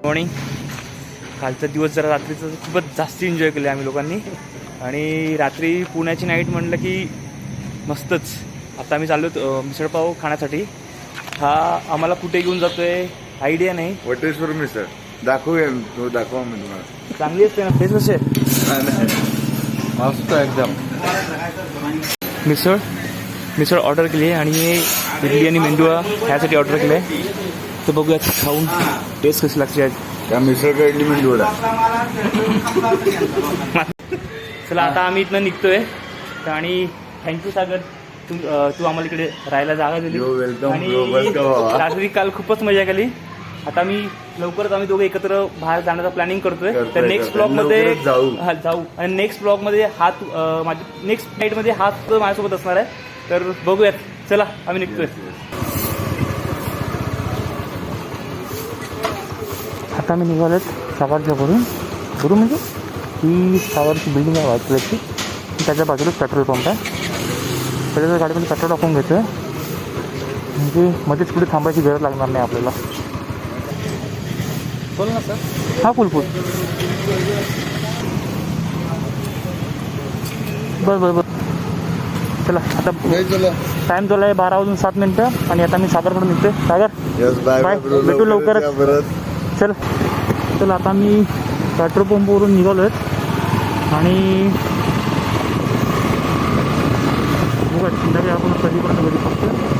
Morning. कालचा दिवस जरा रात्रीचं खूपच जास्त एन्जॉय केले आम्ही लोकांनी. आणि रात्री पुण्याची नाईट म्हटलं की मस्तच. आता आम्ही चाललो मिसळपाव खाण्यासाठी. हा आम्हाला कुठे घेऊन जातोय आयडिया नाही. वटेश्वर मिसळ दाखवूया, दाखवा मी तुम्हाला. चांगली असते ना, तेच कसे मस्त एकदम. मिसळ ऑर्डर केली आहे आणि इडली आणि मेंदुळा ह्यासाठी ऑर्डर केलं आहे. तर बघूयात खाऊन टेस्ट कशी लागते. त्या मिसळ का इडली मेंदुळा. चला आता आम्ही इथनं निघतोय. आणि थँक्यू सागर, तू आम्हाला इकडे राहायला जागा दिली. आणि रात्री काल खूपच मजा केली. आता मी लवकरच आम्ही दोघे एकत्र बाहेर जाण्याचा प्लॅनिंग करतोय. तर नेक्स्ट ब्लॉगमध्ये जाऊ. आणि नेक्स्ट ब्लॉगमध्ये हात माझ्या नेक्स्ट नाईटमध्ये हात माझ्यासोबत असणार आहे. तर बघूयात. चला आम्ही निघतोय. आता आम्ही निघालोत सावरच्या करून म्हणजे ही सावरची बिल्डिंग आहे व्हाईट कलरची. त्याच्या बाजूलाच पेट्रोल पंप आहे. त्याच्या गाडीमध्ये पेट्रोल टाकून घेतो आहे म्हणजे मध्येच कुठे थांबायची गरज लागणार नाही आपल्याला. बोल ना सर. हा फुल बरं. चला आता टाइम झाला आहे 12:07 आणि आता मी सागरकडून निघतोय. सागर बाय, भेटू लवकरच. चला आता मी पेट्रोल पंपवरून निघालो आहेत. आणि बघा संध्याकाळी आपण कधीपर्यंत घरी पोहोचतो.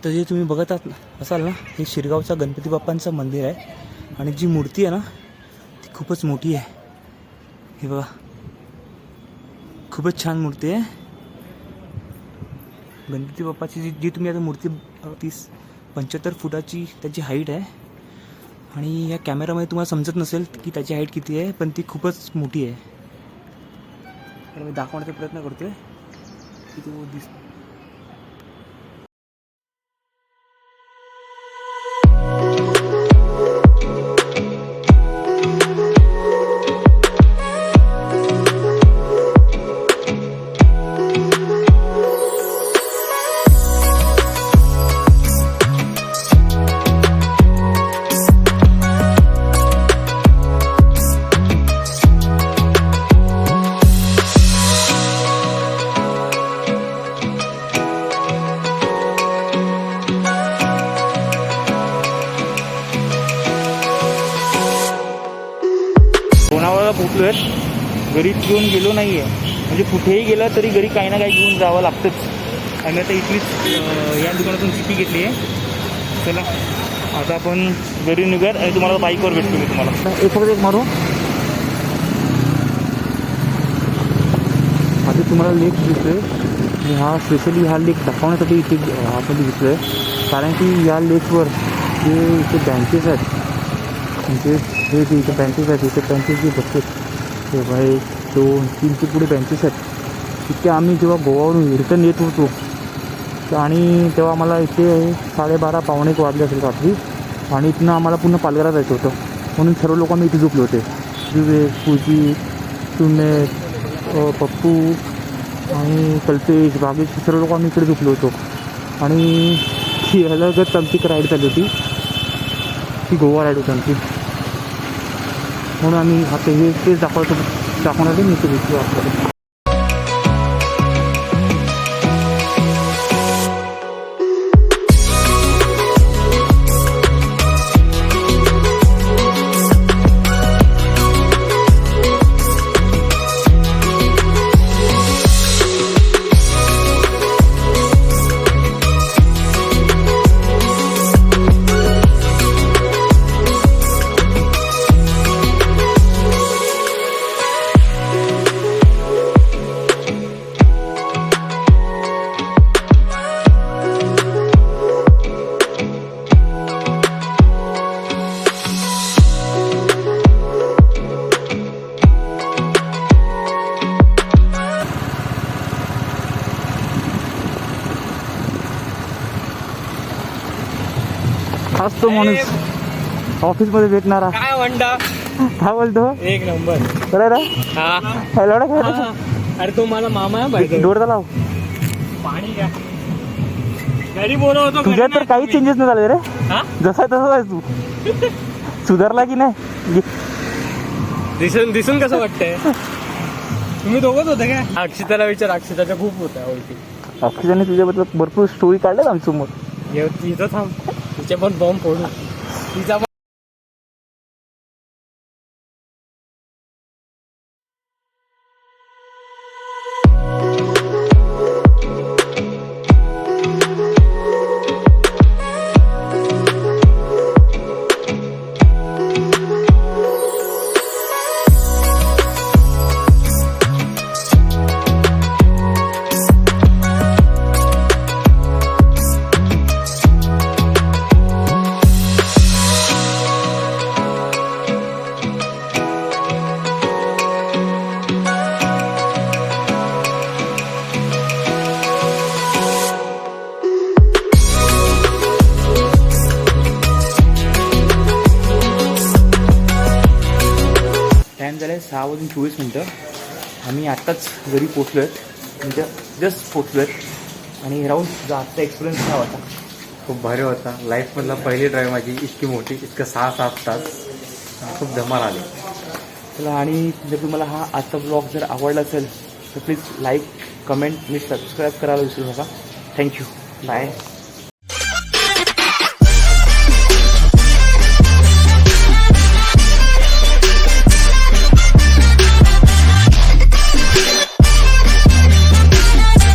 तर जे तुम्ही बघत असाल ना, हे शिरगावचा गणपती बाप्पांचं मंदिर आहे. आणि जी मूर्ती आहे ना ती खूपच मोठी आहे. हे बघा, खूपच छान मूर्ती आहे गणपती बाप्पाची. जी तुम्ही आता मूर्ती 30-75 फुटाची त्याची हाईट आहे. आणि या कॅमेरामध्ये तुम्हाला समजत नसेल की त्याची हाईट किती आहे, पण ती खूपच मोठी आहे. तर मी दाखवण्याचा प्रयत्न करतोय की तो पोचलोय. घरी घेऊन गेलो नाही आहे, म्हणजे कुठेही गेलं तरी घरी काही ना काही घेऊन जावं लागतंच. आम्ही आता इथलीच या दुकानातून चिप्पी घेतली आहे. चला आता आपण घरी निघूयात आणि तुम्हाला बाईकवर भेटतो मी तुम्हाला. एक मारू. आधी तुम्हाला लेक दिसतोय. हा स्पेशली हा लेक दाखवण्यासाठी इथे आपण दिसलो आहे. कारण की या लेकवर जे इथे बँकेस आहेत, म्हणजे हे जे इथे बँकेस आहेत, इथे बँकेस जे बघतो तेव्हा 1-2-3 पुढे बँकेस आहेत. तिथे आम्ही जेव्हा गोवावरून रिटर्न येत होतो आणि तेव्हा आम्हाला इथे 12:30-1 वाजले असेल रात्री. आणि इथनं आम्हाला पुन्हा पालघरात जायचं होतं. म्हणून सर्व लोक आम्ही इथे झोपले होते. विवेक, पूजी, सुमेश, पप्पू आणि कल्पेश, बागेश सर्व लोक आम्ही इकडे झोपलो होतो. आणि ही अलगच आमची राईड झाली होती. ती गोवा राईड होती आमची. म्हणून आम्ही आता हे तेच दाखवण्यासाठी मी इथे भेटलो आपल्याला. हाच तो माणूस ऑफिसमध्ये भेटणारा. काय म्हणता? काय बोलतो? एक नंबर. बरं रे हा एवढा काय हा. अरे तो माझा मामा आहे पाहिजे. डोर लाव. पाणी काय घरी बोलवतो. तुझ्यात तर काही चेंजेस नाही झाले रे. हा जसा तसाच आहे तू. सुधारला की नाही? दिसून कसं वाटतंय? तुम्ही दोघंच होते काय? अक्षिताला विचार, अक्षिताच्या खूप होत्या ओळखी. अक्षराने तुझ्याबद्दल भरपूर स्टोरी काढल्यात आम्ही समोर. तिथं थांब, तिचे पण बॉम्ब फोडू. तिचा पण टाईम झाला आहे 6:24. आम्ही आत्ताच घरी पोचलो आहेत, म्हणजे जस्ट पोचलो आहेत. आणि राहुल तुझा आजचा एक्सपिरियन्स काय होता? खूप भारी होता. लाईफमधला पहिली ड्राईव्ह माझी इतकी मोठी, इतकं 6-7 तास. खूप धमाल आली. चला, आणि जर तुम्हाला हा आजचा ब्लॉग जर आवडला असेल तर प्लीज लाईक, कमेंट आणि सबस्क्राईब करायला विसरू नका. थँक्यू. बाय.